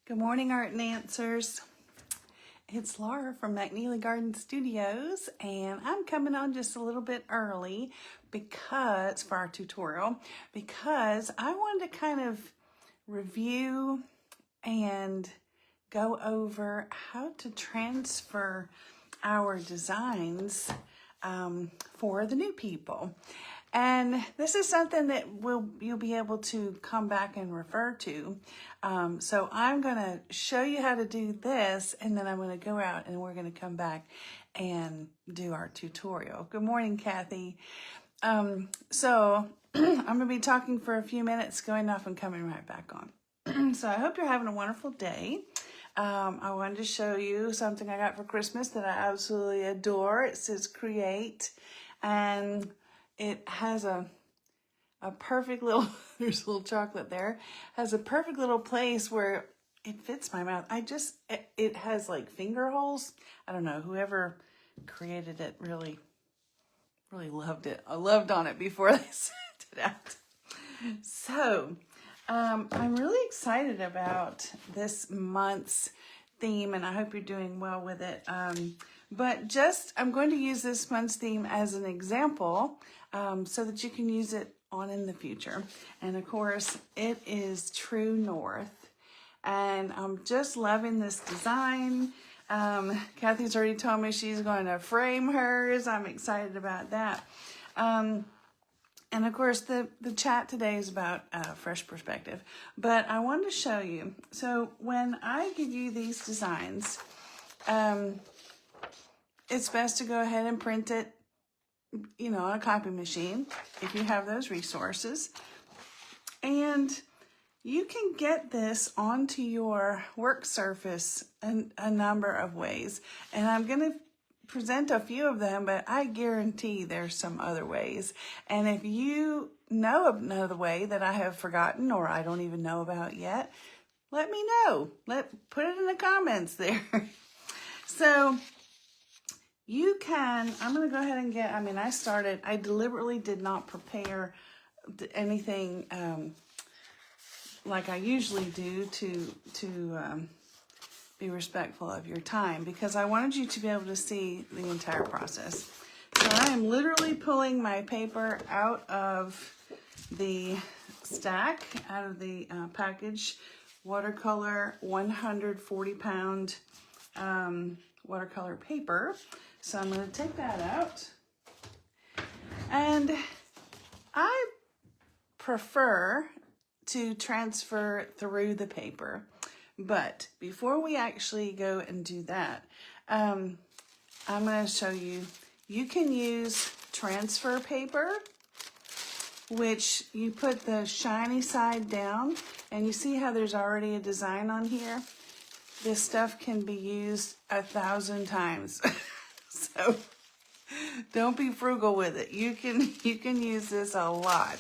Good morning, Art and Answers. It's Laura from McNeely Garden Studios, and I'm coming on just a little bit early because for our tutorial, because I wanted to kind of review and go over how to transfer our designs for the new people. And this is something that you'll be able to come back and refer to. So I'm going to show you how to do this, and then I'm going to go out and we're going to come back and do our tutorial. Good morning, Kathy. So I'm going to be talking for a few minutes, going off and coming right back on. So I hope you're having a wonderful day. I wanted to show you something I got for Christmas that I absolutely adore. It says Create, and it has a perfect little, there's a little chocolate there, has a perfect little place where it fits my mouth. It has like finger holes. I don't know, whoever created it really loved it. I loved on it before they sent it out. So, I'm really excited about this month's theme, and I hope you're doing well with it. But I'm going to use this month's theme as an example so that you can use it on in the future. And of course, it is True North. And I'm just loving this design. Kathy's already told me she's going to frame hers. I'm excited about that. And of course, the chat today is about fresh perspective. But I wanted to show you. So when I give you these designs, it's best to go ahead and print it, on a copy machine if you have those resources. And you can get this onto your work surface in a number of ways. And I'm going to present a few of them, but I guarantee there's some other ways. And if you know another way that I have forgotten or I don't even know about yet, let me know. Put it in the comments there. So I'm going to go ahead and I deliberately did not prepare anything like I usually do to be respectful of your time, because I wanted you to be able to see the entire process. So I am literally pulling my paper out of the stack, out of the package, watercolor 140-pound watercolor paper. So I'm going to take that out. And I prefer to transfer through the paper. But before we actually go and do that, I'm going to show you, you can use transfer paper, which you put the shiny side down, and you see how there's already a design on here? This stuff can be used 1,000 times. So don't be frugal with it. You can use this a lot.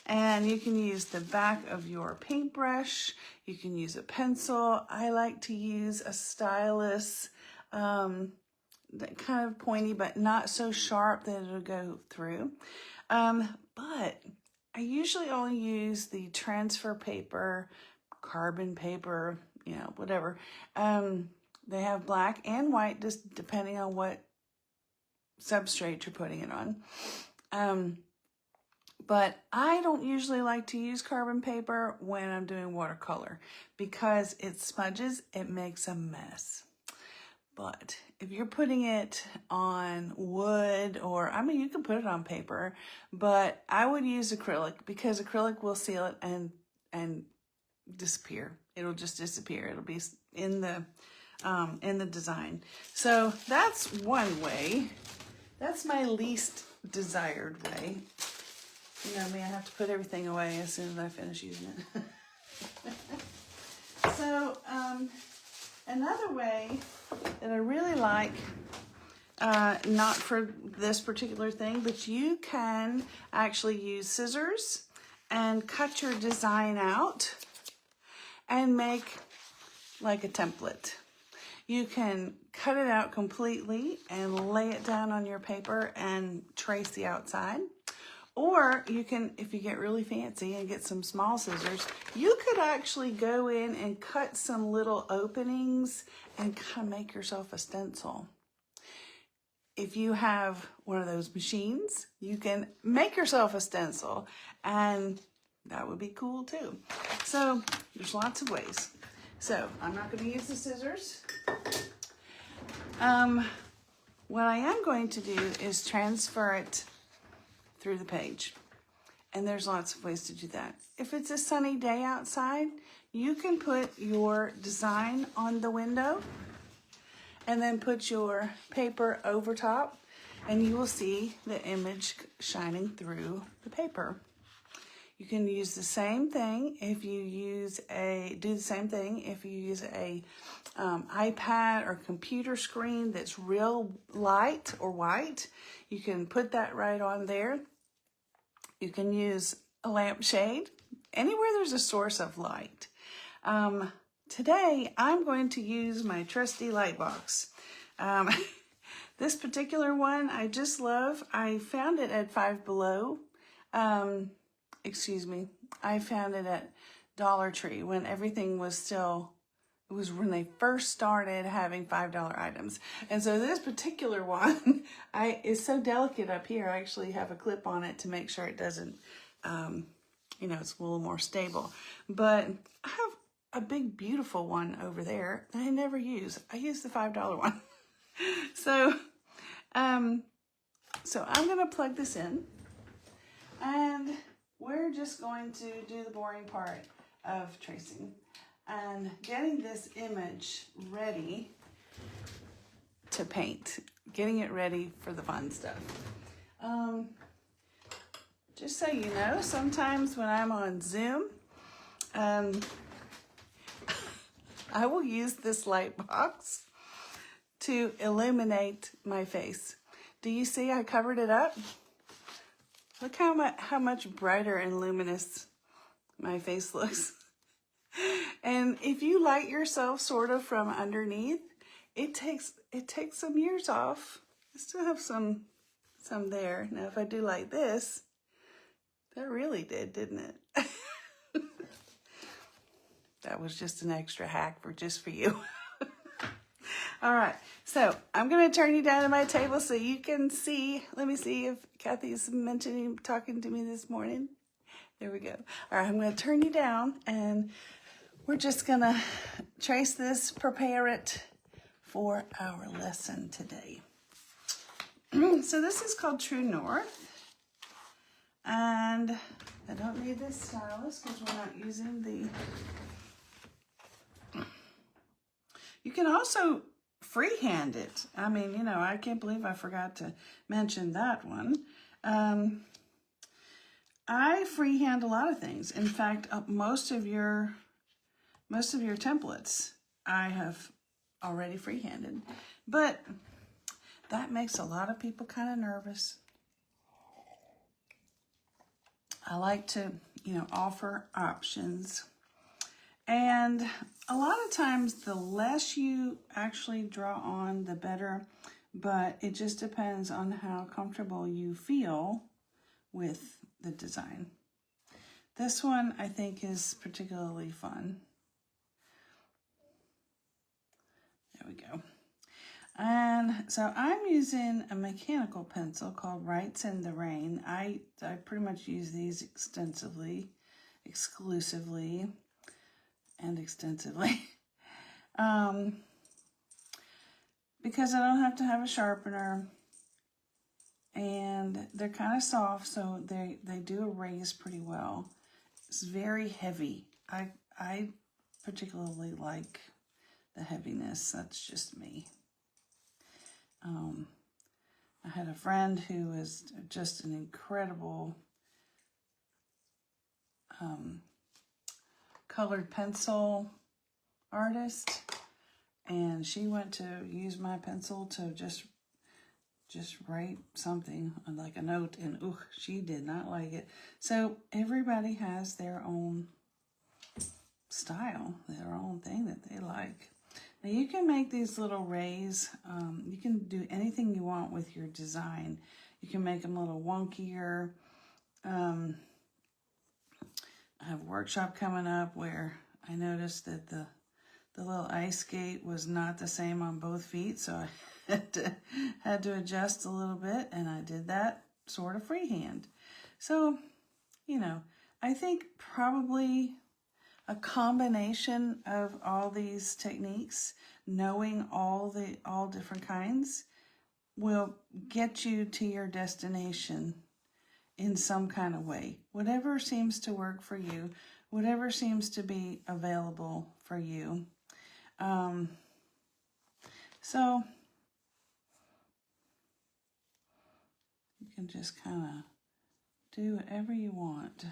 And you can use the back of your paintbrush. You can use a pencil. I like to use a stylus, that kind of pointy, but not so sharp that it'll go through. But I usually only use the transfer paper, carbon paper, whatever. They have black and white, just depending on what substrate you're putting it on. But I don't usually like to use carbon paper when I'm doing watercolor because it smudges, it makes a mess. But if you're putting it on wood, or you can put it on paper, but I would use acrylic because acrylic will seal it and disappear. It'll just disappear. It'll be in the design. So that's one way. That's my least desired way. You know me, I have to put everything away as soon as I finish using it. So, another way that I really like, not for this particular thing, but you can actually use scissors and cut your design out and make like a template. You can cut it out completely and lay it down on your paper and trace the outside. Or you can, if you get really fancy and get some small scissors, you could actually go in and cut some little openings and kind of make yourself a stencil. If you have one of those machines, you can make yourself a stencil, and that would be cool too. So there's lots of ways. So I'm not going to use the scissors. What I am going to do is transfer it through the page. And there's lots of ways to do that. If it's a sunny day outside, you can put your design on the window and then put your paper over top, and you will see the image shining through the paper. You can use the same thing if you use do the same thing if you use a iPad or computer screen that's real light or white. You can put that right on there. You can use a lampshade, anywhere there's a source of light. Today, I'm going to use my trusty light box. This particular one I just love. I found it at Five Below. I found it at Dollar Tree when everything was still, it was when they first started having $5 items. And so this particular one is so delicate up here. I actually have a clip on it to make sure it doesn't, it's a little more stable. But I have a big, beautiful one over there that I never use. I use the $5 one. So I'm going to plug this in, and we're just going to do the boring part of tracing and getting this image ready to paint, getting it ready for the fun stuff. Just so you know, sometimes when I'm on Zoom, I will use this light box to illuminate my face. Do you see I covered it up? Look how much brighter and luminous my face looks. And if you light yourself sort of from underneath, it takes some years off. I still have some there. Now if I do like this, that really didn't it? That was just an extra hack for you. All right, so I'm going to turn you down to my table so you can see. Let me see if Kathy's talking to me this morning. There we go. All right, I'm going to turn you down, and we're just going to trace this, prepare it for our lesson today. So this is called True North, and I don't need this stylus because we're not using the... You can also freehand it. I mean, I can't believe I forgot to mention that one. I freehand a lot of things. In fact, most of your templates I have already freehanded, but that makes a lot of people kind of nervous. I like to, offer options. And a lot of times, the less you actually draw on, the better. But it just depends on how comfortable you feel with the design. This one, I think, is particularly fun. There we go. And so I'm using a mechanical pencil called Wrights in the Rain. I pretty much use these exclusively, and extensively. Because I don't have to have a sharpener, and they're kind of soft, so they do erase pretty well. It's very heavy. I particularly like the heaviness. That's just me. I had a friend who was just an incredible colored pencil artist, and she went to use my pencil to just write something like a note, and she did not like it. So everybody has their own style, their own thing that they like. Now you can make these little rays. You can do anything you want with your design. You can make them a little wonkier. I have a workshop coming up where I noticed that the little ice skate was not the same on both feet, so I had to adjust a little bit, and I did that sort of freehand. So, you know, I think probably a combination of all these techniques, knowing all different kinds, will get you to your destination in some kind of way. Whatever seems to work for you, whatever seems to be available for you. So you can just kind of do whatever you want.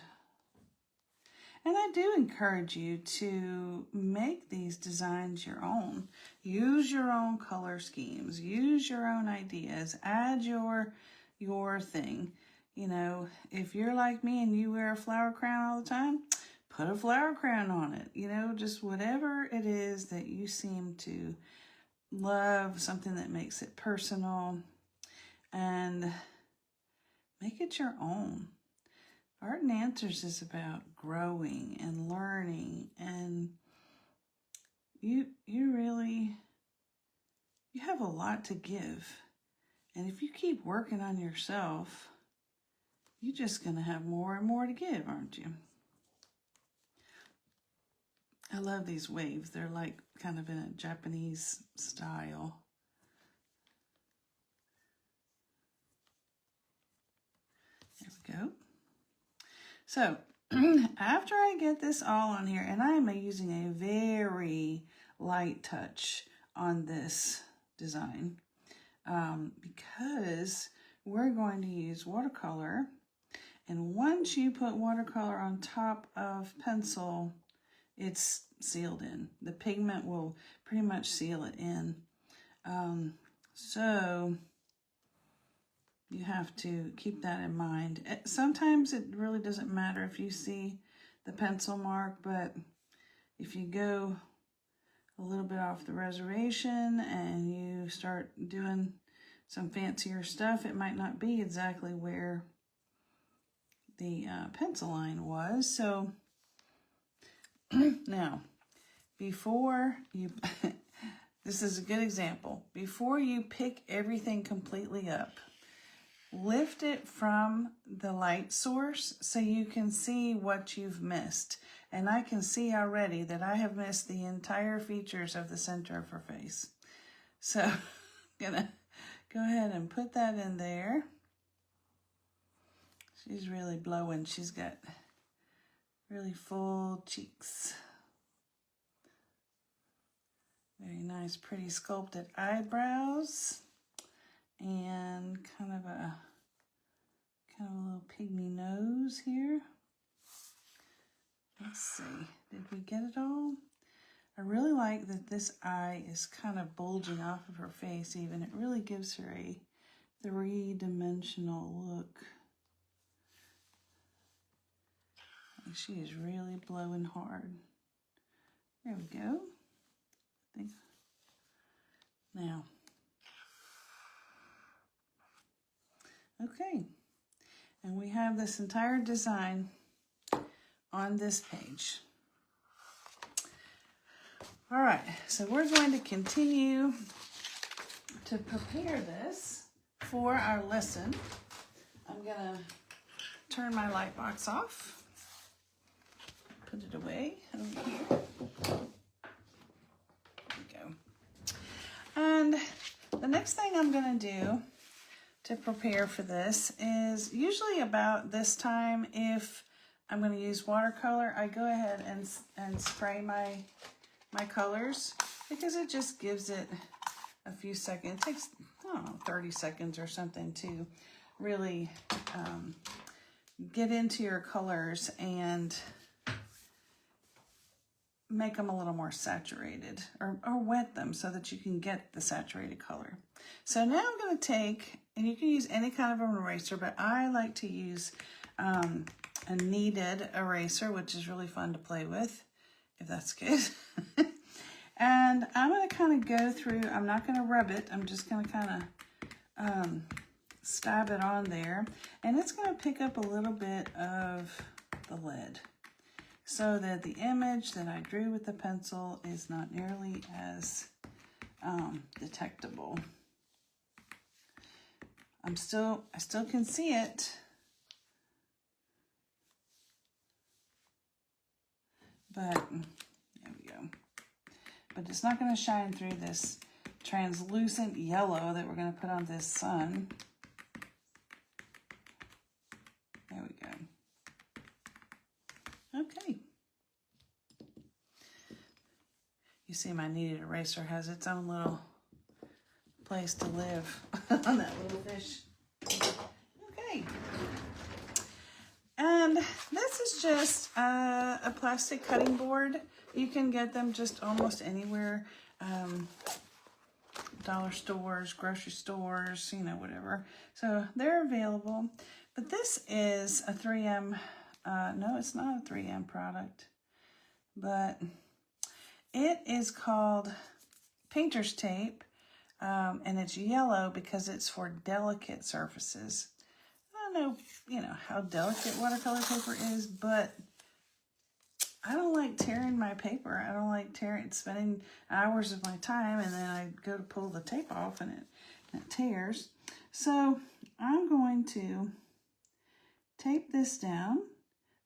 And I do encourage you to make these designs your own. Use your own color schemes. Use your own ideas. Add your thing. You know, if you're like me and you wear a flower crown all the time, put a flower crown on it. You know, just whatever it is that you seem to love, something that makes it personal, and make it your own. Art and Answers is about growing and learning, and you have a lot to give. And if you keep working on yourself, you're just going to have more and more to give, aren't you? I love these waves. They're like kind of in a Japanese style. There we go. So after I get this all on here, and I am using a very light touch on this design because we're going to use watercolor. And once you put watercolor on top of pencil, it's sealed in. The pigment will pretty much seal it in. So you have to keep that in mind. Sometimes it really doesn't matter if you see the pencil mark, but if you go a little bit off the reservation and you start doing some fancier stuff, it might not be exactly where the pencil line was. So now, before you, this is a good example. Before you pick everything completely up, lift it from the light source so you can see what you've missed. And I can see already that I have missed the entire features of the center of her face. So I'm gonna go ahead and put that in there. She's really blowing. She's got really full cheeks. Very nice, pretty sculpted eyebrows. And kind of a little pygmy nose here. Let's see, did we get it all? I really like that this eye is kind of bulging off of her face even. It really gives her a three-dimensional look. And she is really blowing hard. There we go. I think. Now. Okay. And we have this entire design on this page. All right, so we're going to continue to prepare this for our lesson. I'm gonna turn my light box off, put it away over here. There we go. And the next thing I'm gonna do to prepare for this is usually about this time, if I'm going to use watercolor, I go ahead and spray my colors because it just gives it a few seconds. It takes, I don't know, 30 seconds or something to really get into your colors and make them a little more saturated, or wet them so that you can get the saturated color. So now I'm going to take, and you can use any kind of an eraser, but I like to use a kneaded eraser, which is really fun to play with, if that's good. And I'm going to kind of go through, I'm not going to rub it, I'm just going to kind of stab it on there, and it's going to pick up a little bit of the lead so that the image that I drew with the pencil is not nearly as detectable. I still can see it, but there we go. But it's not going to shine through this translucent yellow that we're going to put on this sun. There we go. Okay. You see my kneaded eraser has its own little place to live on that little fish. Okay. And this is just a plastic cutting board. You can get them just almost anywhere. Dollar stores, grocery stores, you know, whatever. So they're available. But this is a 3M, no, it's not a 3M product, but it is called painter's tape, and it's yellow because it's for delicate surfaces. I don't know, you know, how delicate watercolor paper is, but I don't like tearing my paper. I don't like spending hours of my time, and then I go to pull the tape off and it tears. So I'm going to tape this down.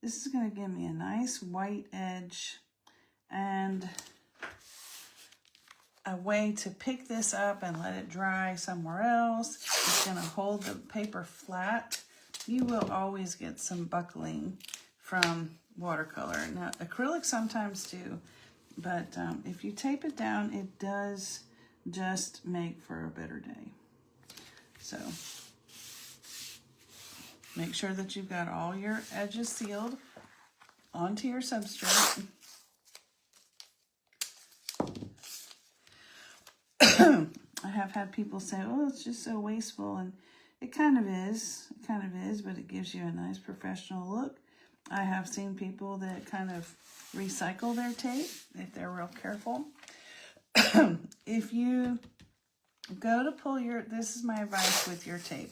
This is going to give me a nice white edge and a way to pick this up and let it dry somewhere else. It's going to hold the paper flat. You will always get some buckling from watercolor. Now, acrylic sometimes do, but if you tape it down, it does just make for a better day. So make sure that you've got all your edges sealed onto your substrate. I have had people say, oh, it's just so wasteful, and it kind of is. It kind of is, but it gives you a nice professional look. I have seen people that kind of recycle their tape if they're real careful. If you go to pull your, this is my advice with your tape.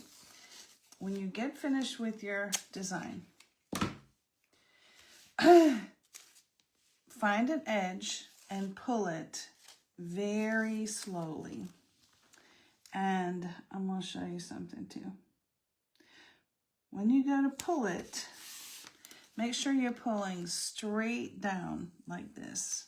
When you get finished with your design, find an edge and pull it very slowly. And I'm going to show you something too. When you go to pull it, make sure you're pulling straight down like this,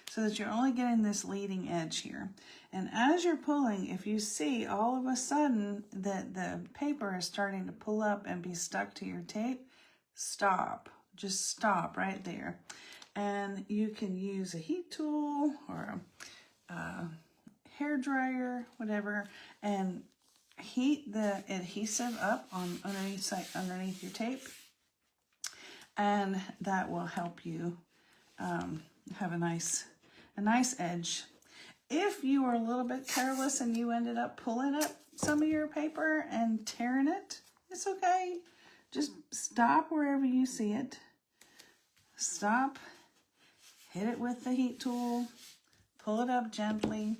so that you're only getting this leading edge here. And as you're pulling, if you see all of a sudden that the paper is starting to pull up and be stuck to your tape, stop. Just stop right there. And you can use a heat tool or a hair dryer, whatever, and heat the adhesive up on underneath your tape. And that will help you have a nice edge. If you were a little bit careless and you ended up pulling up some of your paper and tearing it, it's okay. Just stop wherever you see it. Stop, hit it with the heat tool, pull it up gently,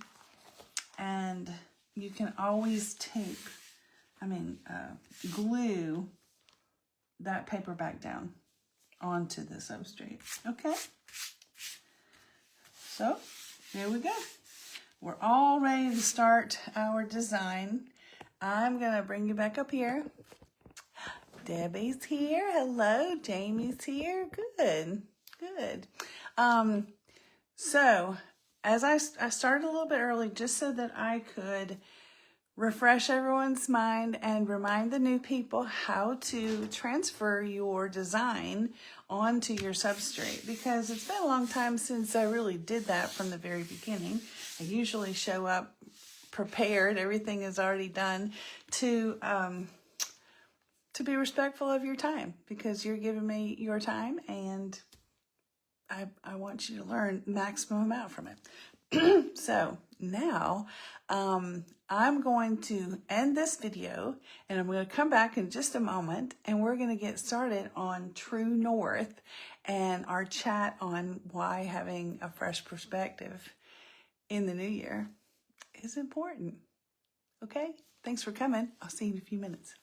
and you can always glue that paper back down onto the substrate. Okay? So, there we go. We're all ready to start our design. I'm going to bring you back up here. Debbie's here. Hello. Jamie's here. Good. Good. So, as I started a little bit early just so that I could refresh everyone's mind and remind the new people how to transfer your design onto your substrate, because it's been a long time since I really did that from the very beginning. I usually show up prepared, everything is already done, to be respectful of your time, because you're giving me your time and I want you to learn maximum amount from it. So now I'm going to end this video, and I'm going to come back in just a moment, and we're going to get started on True North and our chat on why having a fresh perspective in the new year is important. Okay? Thanks for coming. I'll see you in a few minutes.